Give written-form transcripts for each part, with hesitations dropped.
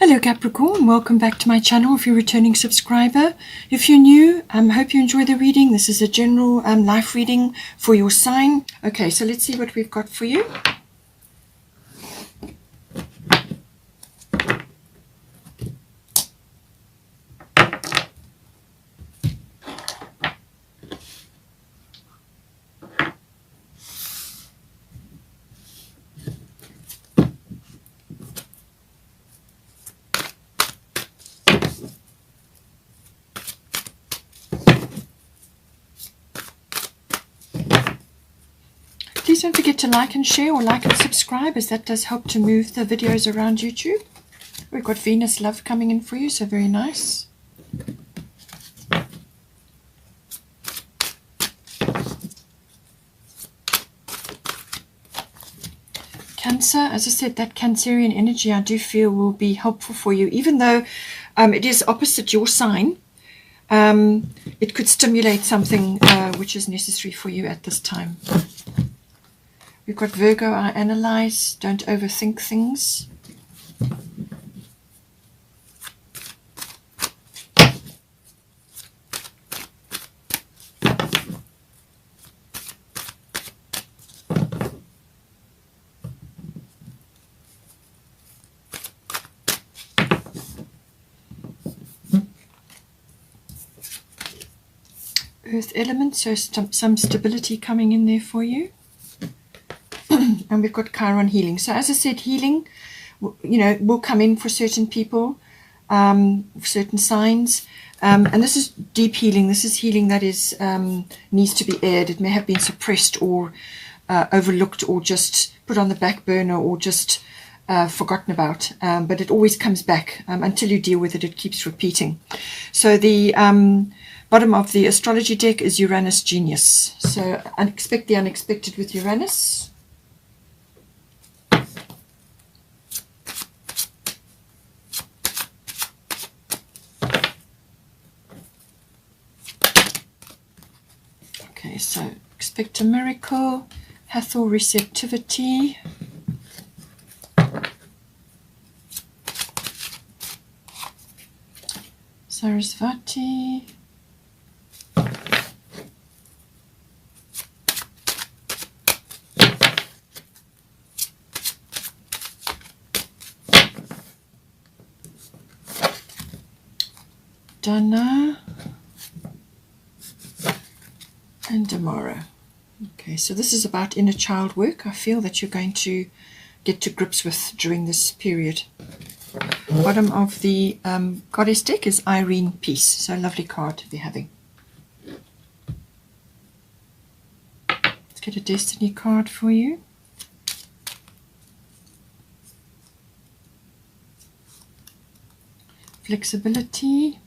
Hello Capricorn, welcome back to my channel if you're a returning subscriber. If you're new, I hope you enjoy the reading. This is a general life reading for your sign. Okay, so let's see what we've got for you. Please don't forget to like and share, or like and subscribe, as that does help to move the videos around YouTube. We've got Venus Love coming in for you, so very nice. Cancer, as I said, that Cancerian energy I do feel will be helpful for you, even though it is opposite your sign. It could stimulate something which is necessary for you at this time. We've got Virgo, I analyze, don't overthink things. Earth element, so some stability coming in there for you. And we've got Chiron healing. So as I said, healing, will come in for certain people, certain signs. And this is deep healing. This is healing that is needs to be aired. It may have been suppressed or overlooked, or just put on the back burner, or just forgotten about. But it always comes back until you deal with it. It keeps repeating. So the bottom of the astrology deck is Uranus Genius. So expect the unexpected with Uranus. Okay, so expect a miracle, Hathor receptivity. Sarasvati. Dana. And tomorrow. Okay, so this is about inner child work. I feel that you're going to get to grips with during this period. Bottom of the goddess deck is Irene Peace. So a lovely card to be having. Let's get a destiny card for you. Flexibility.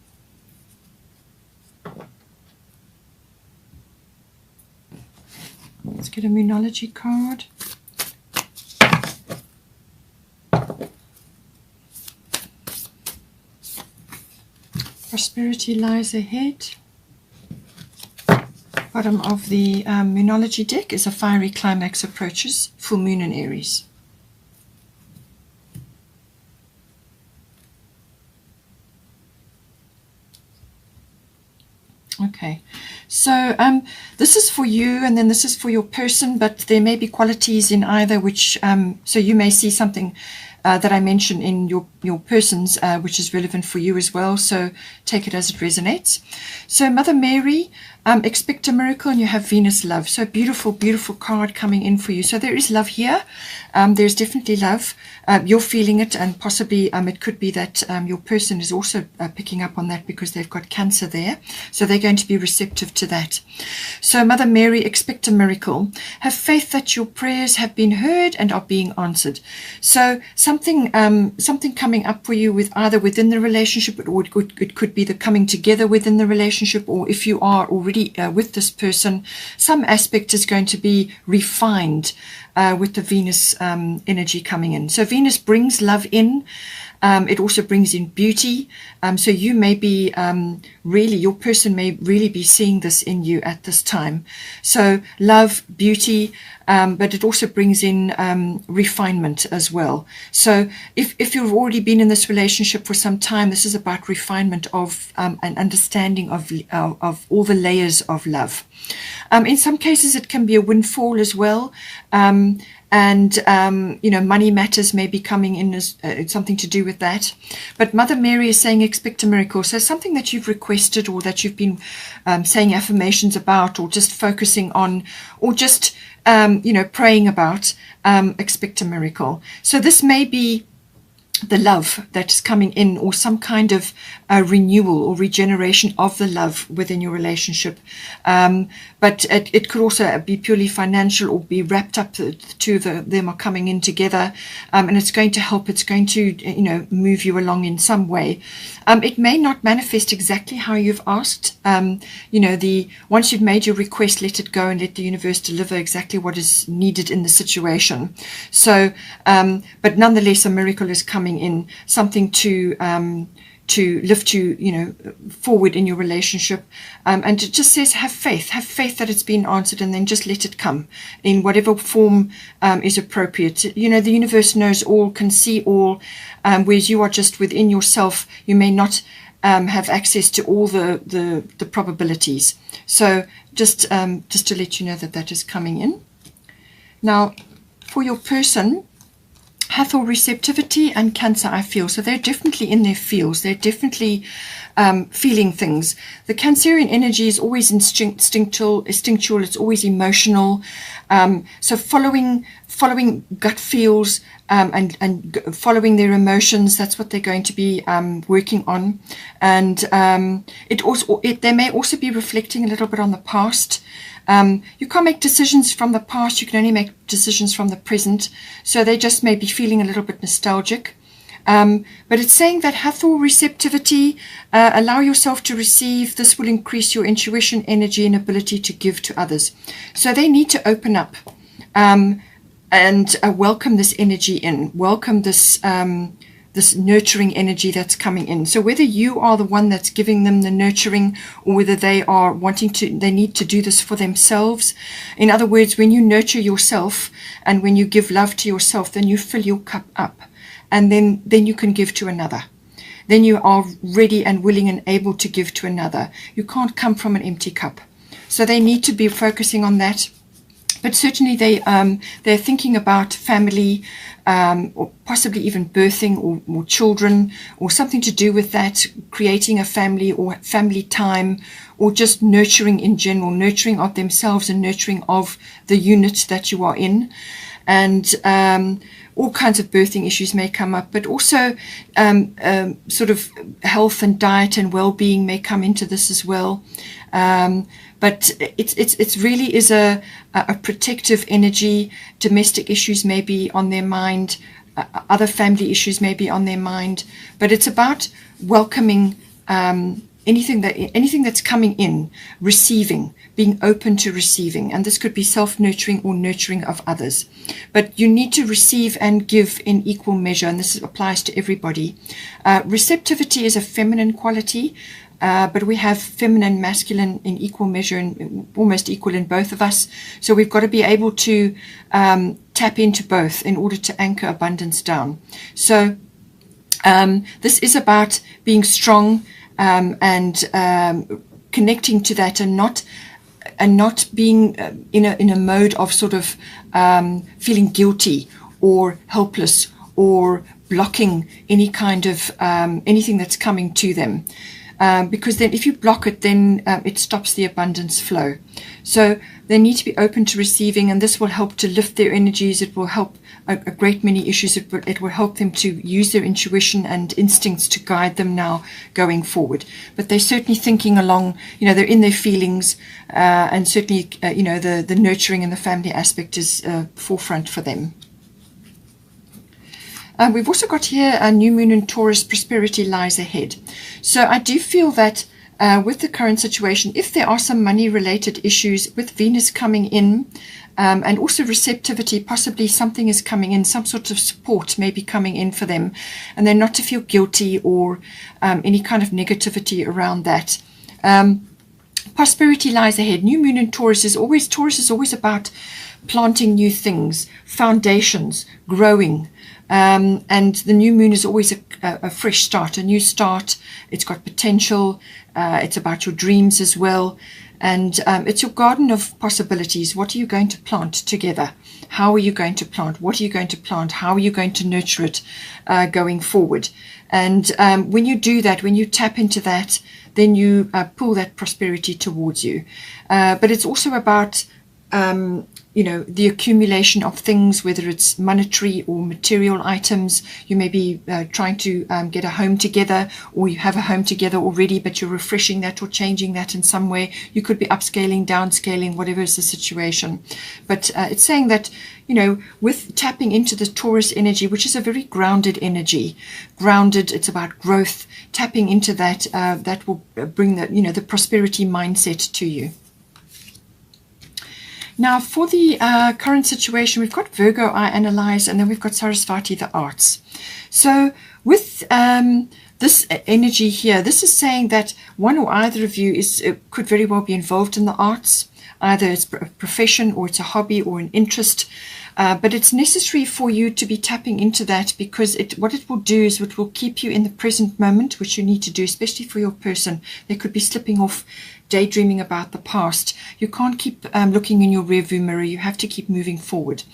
Let's get a Moonology card. Prosperity lies ahead. Bottom of the Moonology deck is a fiery climax approaches, full moon in Aries. Okay, so this is for you, and then this is for your person, but there may be qualities in either which, so you may see something that I mention in your person's, which is relevant for you as well, so take it as it resonates. So Mother Mary, expect a miracle, and you have Venus Love. So beautiful, beautiful card coming in for you. So there is love here. There's definitely love. You're feeling it, and possibly it could be that your person is also picking up on that, because they've got Cancer there. So they're going to be receptive to that. So Mother Mary, expect a miracle. Have faith that your prayers have been heard and are being answered. So something coming up for you, with either within the relationship, or it could be the coming together within the relationship, or if you are already with this person, some aspect is going to be refined with the Venus energy coming in. So Venus brings love in. It also brings in beauty. So you may be really, your person may really be seeing this in you at this time. So love, beauty, but it also brings in refinement as well. So if you've already been in this relationship for some time, this is about refinement of an understanding of all the layers of love. In some cases, it can be a windfall as well. Money matters may be coming in as something to do with that. But Mother Mary is saying expect a miracle. So something that you've requested, or that you've been saying affirmations about, or just focusing on, or just praying about, expect a miracle. So this may be the love that's coming in, or some kind of renewal or regeneration of the love within your relationship. But it could also be purely financial, or be wrapped up to them are coming in together, and it's going to help. It's going to move you along in some way. It may not manifest exactly how you've asked. Once you've made your request, let it go and let the universe deliver exactly what is needed in the situation. So, but nonetheless, a miracle is coming in, something to lift you, forward in your relationship. And it just says, have faith that it's been answered, and then just let it come in whatever form is appropriate. The universe knows all, can see all, whereas you are just within yourself. You may not have access to all the probabilities. So just to let you know that is coming in. Now, for your person, Hathor, receptivity and Cancer, I feel. So they're definitely in their feels. They're definitely feeling things. The Cancerian energy is always instinctual. It's always emotional. So following gut feels and following their emotions, that's what they're going to be working on. And they may also be reflecting a little bit on the past. You can't make decisions from the past. You can only make decisions from the present. So they just may be feeling a little bit nostalgic. But it's saying that Hathor, receptivity, allow yourself to receive. This will increase your intuition, energy, and ability to give to others. So they need to open up and welcome this energy in. Welcome this nurturing energy that's coming in. So whether you are the one that's giving them the nurturing, or whether they are they need to do this for themselves. In other words, when you nurture yourself and when you give love to yourself, then you fill your cup up, and then you can give to another. Then you are ready and willing and able to give to another. You can't come from an empty cup. So they need to be focusing on that. But certainly they're thinking about family, or possibly even birthing or children, or something to do with that, creating a family or family time, or just nurturing in general, nurturing of themselves and nurturing of the unit that you are in. And all kinds of birthing issues may come up, but also sort of health and diet and well-being may come into this as well. But it's really is a protective energy. Domestic issues may be on their mind. Other family issues may be on their mind. But it's about welcoming anything that's coming in, receiving, being open to receiving. And this could be self-nurturing or nurturing of others. But you need to receive and give in equal measure, and this applies to everybody. Receptivity is a feminine quality. But we have feminine, masculine in equal measure, and almost equal in both of us. So we've got to be able to tap into both in order to anchor abundance down. So this is about being strong and connecting to that, and not being in a mode of sort of feeling guilty or helpless or blocking any kind of anything that's coming to them. Because then if you block it, then it stops the abundance flow. So they need to be open to receiving, and this will help to lift their energies. It will help a great many issues. It will help them to use their intuition and instincts to guide them now going forward. But they're certainly thinking along, they're in their feelings, and certainly, the nurturing and the family aspect is forefront for them. We've also got here a new moon in Taurus, prosperity lies ahead. So I do feel that with the current situation, if there are some money related issues with Venus coming in, and also receptivity. Possibly something is coming in, some sort of support may be coming in for them, and they're not to feel guilty or any kind of negativity around that. Prosperity lies ahead. New moon in Taurus is always about planting new things, foundations, growing. And the new moon is always a fresh start, a new start. It's got potential. It's about your dreams as well. And it's your garden of possibilities. What are you going to plant together? How are you going to plant? What are you going to plant? How are you going to nurture it going forward? And when you do that, when you tap into that, then you pull that prosperity towards you. But it's also about the accumulation of things, whether it's monetary or material items. You may be trying to get a home together, or you have a home together already, but you're refreshing that or changing that in some way. You could be upscaling, downscaling, whatever is the situation. But it's saying that, with tapping into the Taurus energy, which is a very grounded energy, it's about growth, tapping into that, that will bring the prosperity mindset to you. Now, for the current situation, we've got Virgo, I analyze, and then we've got Sarasvati, the arts. So with this energy here, this is saying that one or either of you could very well be involved in the arts. Either it's a profession, or it's a hobby, or an interest. But it's necessary for you to be tapping into that, because what it will do is it will keep you in the present moment, which you need to do, especially for your person. They could be slipping off, daydreaming about the past. You can't keep looking in your rearview mirror. You have to keep moving forward.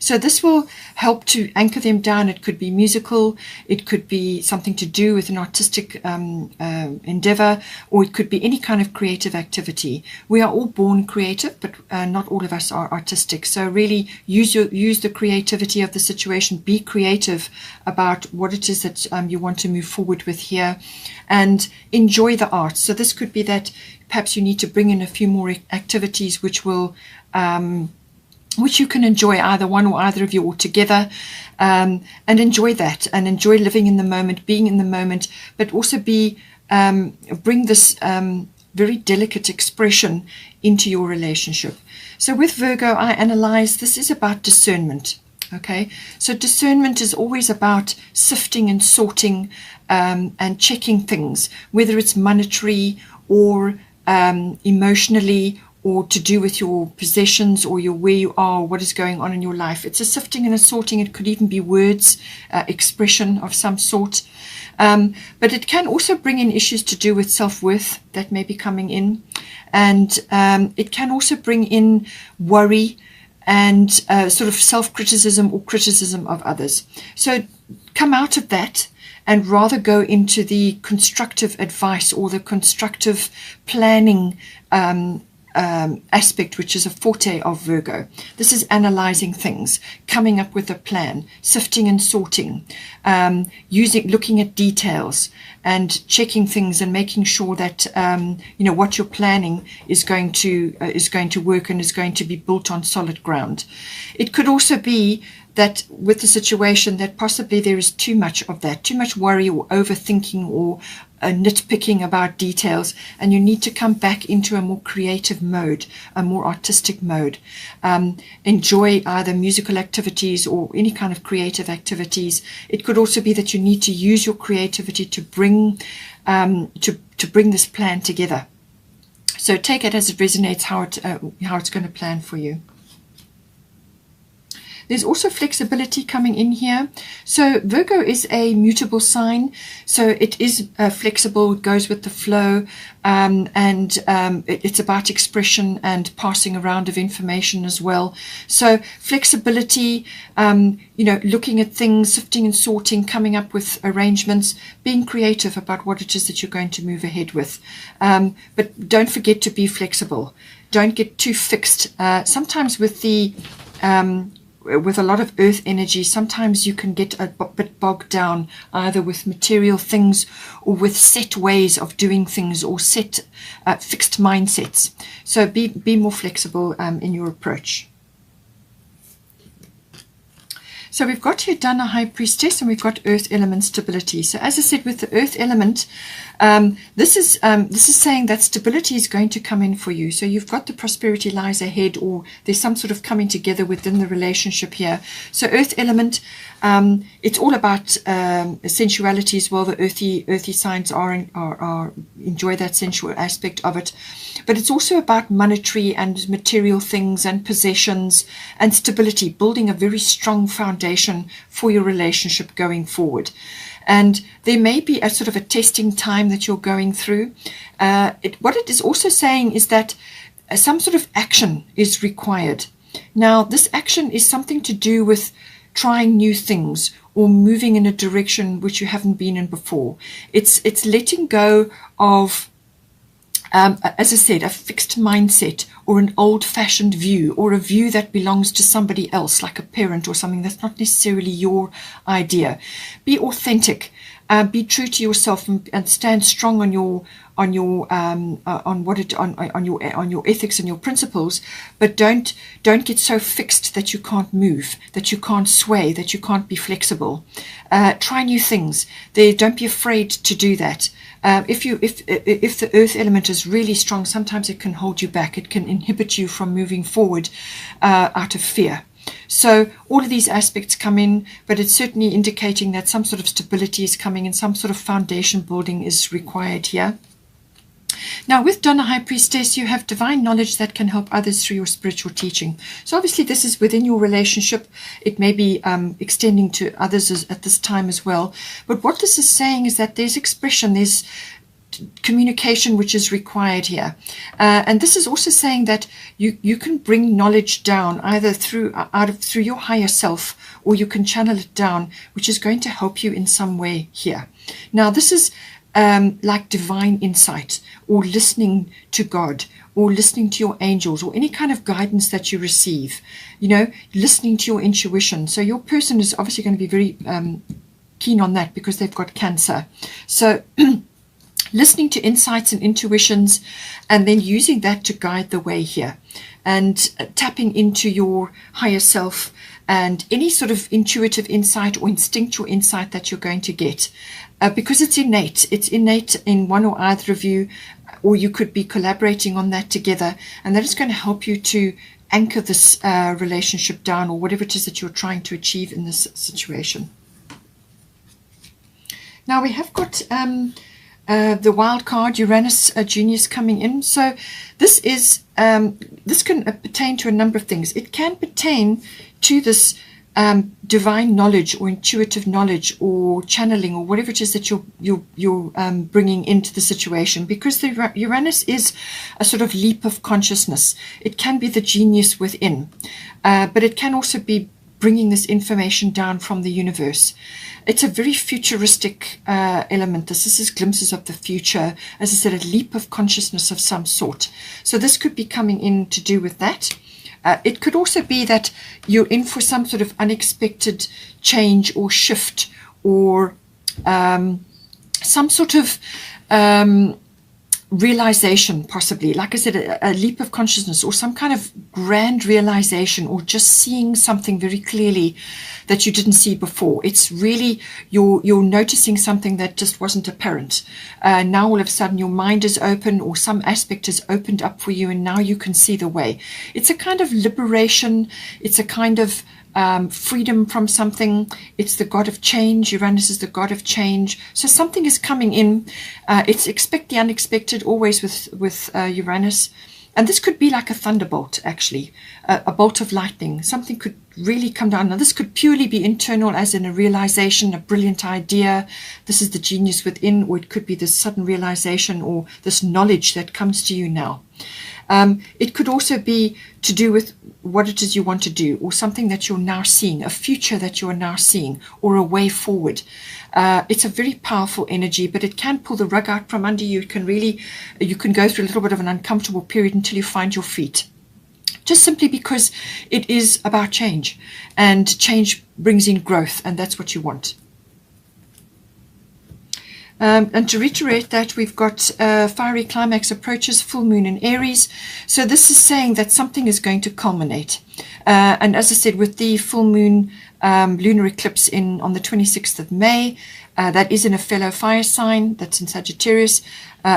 So this will help to anchor them down. It could be musical. It could be something to do with an artistic endeavor, or it could be any kind of creative activity. We are all born creative, but not all of us are artistic. So really use the creativity of the situation. Be creative about what it is that you want to move forward with here, and enjoy the arts. So this could be that perhaps you need to bring in a few more activities which will which you can enjoy, either one or either of you, or together, and enjoy that, and enjoy living in the moment, being in the moment, but also bring this very delicate expression into your relationship. So with Virgo, I analyze, this is about discernment. Okay, so discernment is always about sifting and sorting and checking things, whether it's monetary or emotionally, or to do with your possessions, or where you are, what is going on in your life. It's a sifting and a sorting. It could even be words, expression of some sort. But it can also bring in issues to do with self-worth that may be coming in. And it can also bring in worry and sort of self-criticism or criticism of others. So come out of that and rather go into the constructive advice or the constructive planning aspect, which is a forte of Virgo. This is analyzing things, coming up with a plan, sifting and sorting, looking at details and checking things and making sure that what you're planning is going to work and is going to be built on solid ground. It could also be that with the situation that possibly there is too much of that, too much worry or overthinking or nitpicking about details, and you need to come back into a more creative mode, a more artistic mode. Enjoy either musical activities or any kind of creative activities. It could also be that you need to use your creativity to bring this plan together. So take it as it resonates, how it's going to plan for you. There's also flexibility coming in here. So Virgo is a mutable sign. So it is flexible, it goes with the flow, and it's about expression and passing around of information as well. So flexibility, looking at things, sifting and sorting, coming up with arrangements, being creative about what it is that you're going to move ahead with. But don't forget to be flexible. Don't get too fixed. Sometimes with a lot of earth energy, sometimes you can get a bit bogged down either with material things or with set ways of doing things or set fixed mindsets. So be more flexible in your approach. So we've got here Dana High Priestess, and we've got Earth Element stability. So as I said, with the Earth Element, this is saying that stability is going to come in for you. So you've got the prosperity lies ahead, or there's some sort of coming together within the relationship here. So Earth Element, it's all about sensuality as well. The earthy signs are enjoy that sensual aspect of it. But it's also about monetary and material things and possessions and stability, building a very strong foundation for your relationship going forward. And there may be a sort of a testing time that you're going through. What it is also saying is that some sort of action is required. Now, this action is something to do with trying new things or moving in a direction which you haven't been in before. It's letting go of, as I said, a fixed mindset or an old-fashioned view, or a view that belongs to somebody else, like a parent or something that's not necessarily your idea. Be authentic, be true to yourself, and stand strong on your ethics and your principles. But don't get so fixed that you can't move, that you can't sway, that you can't be flexible. Try new things. Don't be afraid to do that. If the Earth Element is really strong, sometimes it can hold you back. It can inhibit you from moving forward out of fear. So all of these aspects come in, but it's certainly indicating that some sort of stability is coming and some sort of foundation building is required here. Now, with Dana High Priestess, you have divine knowledge that can help others through your spiritual teaching. So obviously this is within your relationship. It may be extending to others at this time as well. But what this is saying is that there's expression, there's communication which is required here. And this is also saying that you can bring knowledge down either through your higher self, or you can channel it down, which is going to help you in some way here. Now, this is like divine insight, or listening to God, or listening to your angels, or any kind of guidance that you receive, listening to your intuition. So your person is obviously going to be very keen on that because they've got Cancer. So listening to insights and intuitions, and then using that to guide the way here, and tapping into your higher self and any sort of intuitive insight or instinctual insight that you're going to get, because it's innate. It's innate in one or either of you, or you could be collaborating on that together, and that is going to help you to anchor this relationship down, or whatever it is that you're trying to achieve in this situation. Now we have got the wild card, Uranus Junius, coming in. So this is this can pertain to a number of things. It can pertain to this divine knowledge or intuitive knowledge or channeling, or whatever it is that you're bringing into the situation, because the Uranus is a sort of leap of consciousness. It can be the genius within, but it can also be bringing this information down from the universe. It's a very futuristic element. This is glimpses of the future. As I said, a leap of consciousness of some sort. So this could be coming in to do with that. It could also be that you're in for some sort of unexpected change or shift, or some sort of realization, possibly. Like I said, a leap of consciousness, or some kind of grand realization, or just seeing something very clearly that you didn't see before. It's really you're noticing something that just wasn't apparent. Now all of a sudden your mind is open, or some aspect is opened up for you, and now you can see the way. It's a kind of liberation. It's a kind of freedom from something. It's the god of change. Uranus is the god of change. So something is coming in. It's expect the unexpected always with Uranus. And this could be like a thunderbolt, actually, a bolt of lightning. Something could really come down. Now, this could purely be internal, as in a realization, a brilliant idea. This is the genius within, or it could be this sudden realization, or this knowledge that comes to you now. It could also be to do with what it is you want to do, or something that you're now seeing, a future that you are now seeing, or a way forward. It's a very powerful energy, but it can pull the rug out from under you. You can go through a little bit of an uncomfortable period until you find your feet. Just simply because it is about change, and change brings in growth, and that's what you want. And to reiterate that, we've got fiery climax approaches, full moon in Aries. So this is saying that something is going to culminate. And as I said, with the full moon lunar eclipse on the 26th of May. That is in a fellow fire sign, that's in Sagittarius,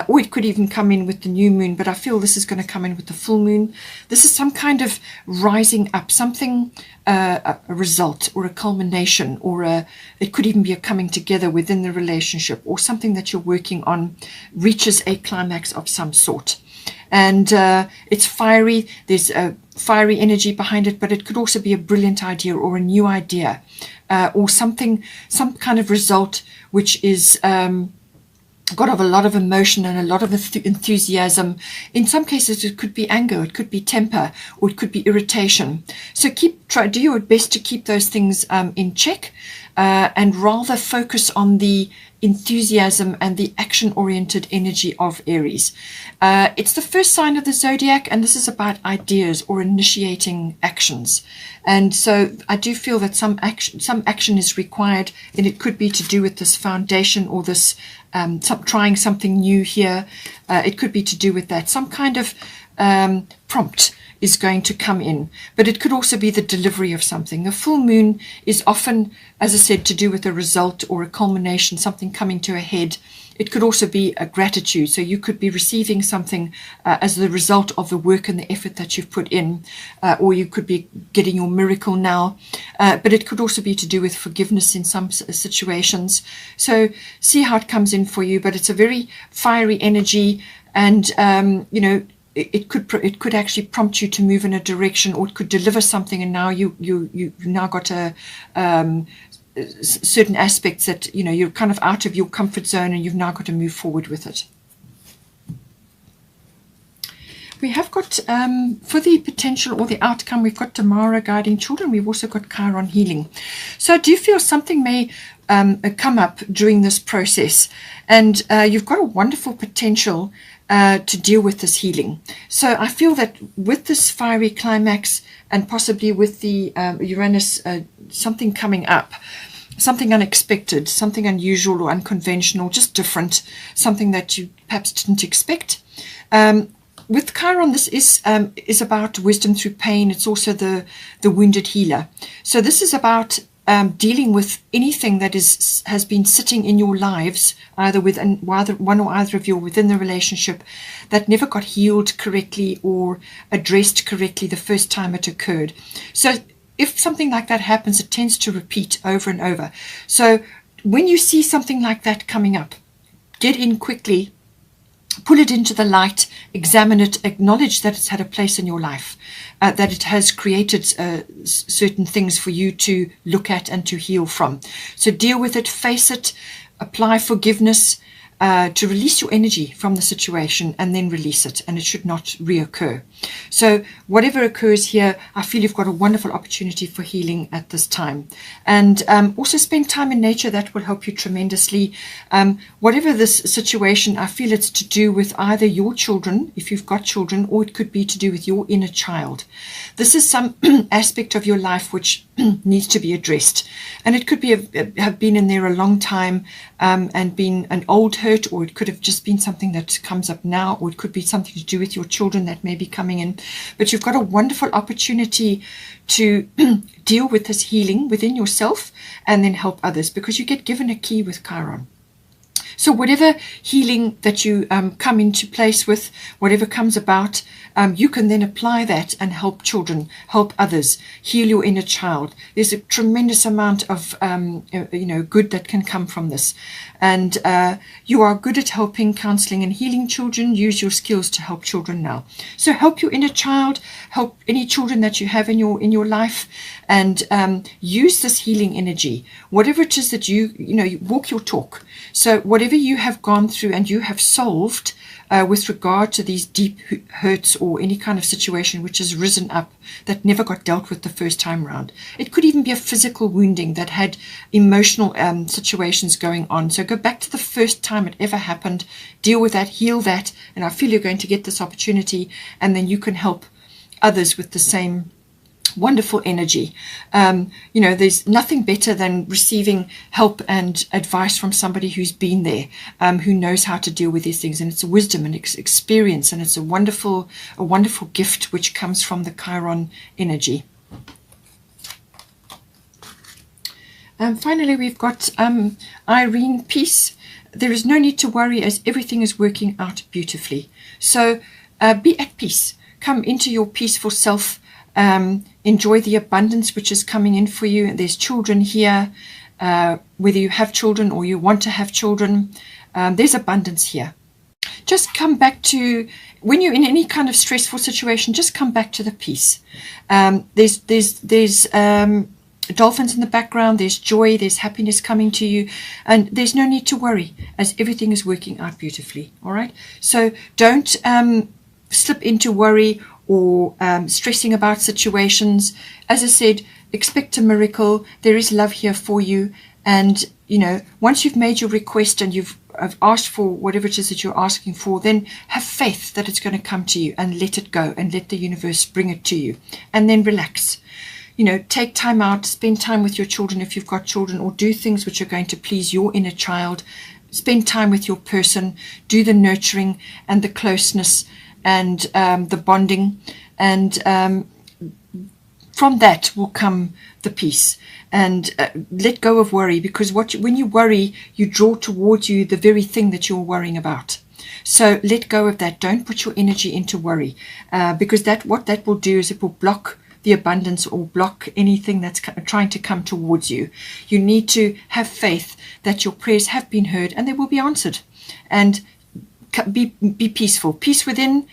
or it could even come in with the new moon, but I feel this is going to come in with the full moon. This is some kind of rising up, something, a result or a culmination, or it could even be a coming together within the relationship, or something that you're working on reaches a climax of some sort. And it's fiery, there's a fiery energy behind it, but it could also be a brilliant idea or a new idea, or some kind of result which is got a lot of emotion and a lot of enthusiasm. In some cases it could be anger, it could be temper, or it could be irritation. So do your best to keep those things in check, and rather focus on the enthusiasm and the action-oriented energy of Aries. It's the first sign of the zodiac, and this is about ideas or initiating actions. And so I do feel that some action is required, and it could be to do with this foundation or this trying something new here. It could be to do with that. Some kind of prompt is going to come in, but it could also be the delivery of something. A full moon is often, as I said, to do with a result or a culmination, something coming to a head. It could also be a gratitude. So you could be receiving something as the result of the work and the effort that you've put in, or you could be getting your miracle now. But it could also be to do with forgiveness in some situations. So see how it comes in for you. But it's a very fiery energy, and it could actually prompt you to move in a direction, or it could deliver something, and now you've now got certain aspects that you're kind of out of your comfort zone, and you've now got to move forward with it. We have got, for the potential or the outcome, we've got Tamara guiding children. We've also got Chiron healing. So I do feel something may come up during this process, and you've got a wonderful potential to deal with this healing. So I feel that with this fiery climax, and possibly with the Uranus, something coming up, something unexpected, something unusual or unconventional, just different, something that you perhaps didn't expect. With Chiron, this is about wisdom through pain. It's also the wounded healer. So this is about dealing with anything that has been sitting in your lives, either with one or either of you within the relationship, that never got healed correctly or addressed correctly the first time it occurred. So if something like that happens, it tends to repeat over and over. So when you see something like that coming up, get in quickly, pull it into the light, examine it, acknowledge that it's had a place in your life, that it has created certain things for you to look at and to heal from. So deal with it, face it, apply forgiveness, to release your energy from the situation, and then release it, and it should not reoccur. So whatever occurs here, I feel you've got a wonderful opportunity for healing at this time. And also spend time in nature. That will help you tremendously. Whatever this situation, I feel it's to do with either your children, if you've got children, or it could be to do with your inner child. This is some aspect of your life which needs to be addressed, and it could be have been in there a long time, and been an old hurt, or it could have just been something that comes up now, or it could be something to do with your children that may be coming in. But you've got a wonderful opportunity to deal with this healing within yourself and then help others, because you get given a key with Chiron. So whatever healing that you come into place with, whatever comes about, you can then apply that and help children, help others, heal your inner child. There's a tremendous amount of good that can come from this. And you are good at helping, counseling, and healing children. Use your skills to help children now. So help your inner child, help any children that you have in your life, and use this healing energy. Whatever it is that you walk your talk. So whatever you have gone through and you have solved with regard to these deep hurts or any kind of situation which has risen up that never got dealt with the first time round. It could even be a physical wounding that had emotional situations going on. So go back to the first time it ever happened, deal with that, heal that, and I feel you're going to get this opportunity, and then you can help others with the same wonderful energy. There's nothing better than receiving help and advice from somebody who's been there, who knows how to deal with these things, and it's a wisdom and experience, and it's a wonderful gift which comes from the Chiron energy. Finally, we've got Irene, peace. There is no need to worry as everything is working out beautifully. So be at peace. Come into your peaceful self. Enjoy the abundance which is coming in for you. There's children here. Whether you have children or you want to have children, there's abundance here. Just come back to, when you're in any kind of stressful situation, just come back to the peace. There's dolphins in the background, there's joy, there's happiness coming to you, and there's no need to worry as everything is working out beautifully. All right, so don't slip into worry or stressing about situations. As I said, expect a miracle. There is love here for you, and once you've made your request and you've asked for whatever it is that you're asking for, then have faith that it's going to come to you, and let it go, and let the universe bring it to you, and then relax. Take time out, spend time with your children if you've got children, or do things which are going to please your inner child. Spend time with your person, do the nurturing and the closeness and the bonding, and from that will come the peace. And let go of worry, because when you worry, you draw towards you the very thing that you're worrying about. So let go of that. Don't put your energy into worry, because what that will do is it will block the abundance or block anything that's trying to come towards you. You need to have faith that your prayers have been heard and they will be answered. And be peaceful. Peace within,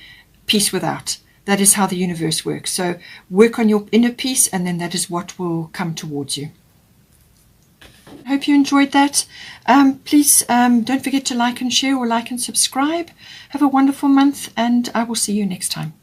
peace without. That is how the universe works. So work on your inner peace, and then that is what will come towards you. I hope you enjoyed that. Please don't forget to like and share, or like and subscribe. Have a wonderful month, and I will see you next time.